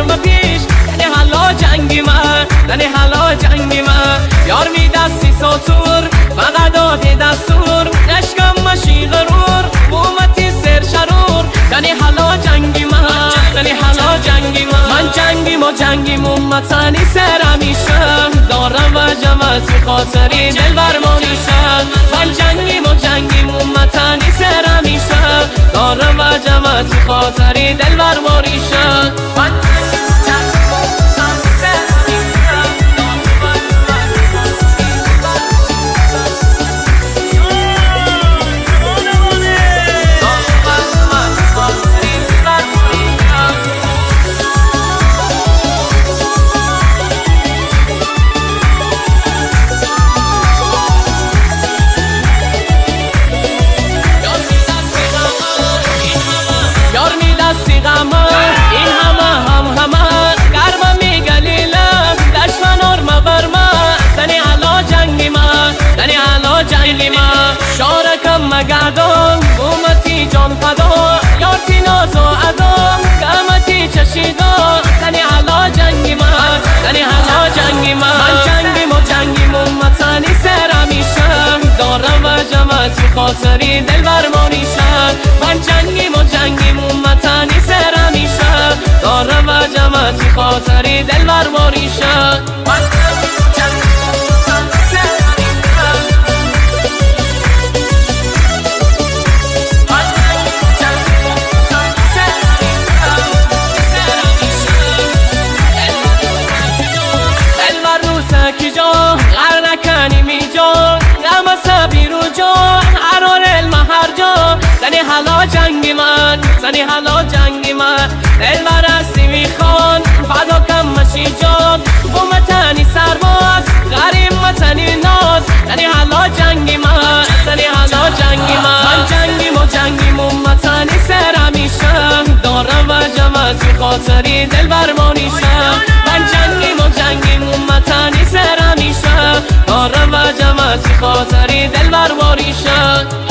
فرم پیش یعنی حالا جنگی من، یعنی حالا جنگی من. یار می دستی ساتور فقط دادی دستور، نشکم مشی غرور بومتی سر شرور. یعنی حالا جنگی من، یعنی حالا جنگی من جنگیم و جنگیم امتنی سر میشم، دارم و جمعت خاطری دل برمانیشم. من جنگیم و جنگیم امتنی سر میشم، دارم و جمعت خاطری دل برمانیشم. این همه گرم میگلیلم دشمن ارم برما، دنی علا جنگی من، دنی علا جنگی من. شارکم مگردم بومتی جان فدا، یارتی ناز و ادا قامتی چشیدا. دنی علا جنگی من، دنی علا جنگی من جنگیم و جنگیم امتنی سر میشم، دارم و جمعت خاطری دل برمانیشم. من جنگیم و جنگیم امتنی سر میشم، دارم و جمعت خاطری دل برمانیشم. زنی حالا جنگی من، زنی حالا جنگی من. دل برستی میخوان فدا کم مشی جان، بومتنی سرباز غریب متنی ناز. زنی حالا جنگی من، زنی حالا جنگی من جنگیم و جنگیم امتنی سر میشم، دارم و جمعت خاطری دل برمانیشم. من جنگیم و جنگیم امتنی سر میشم، دارم و جمعت خاطری دل برمانیشم.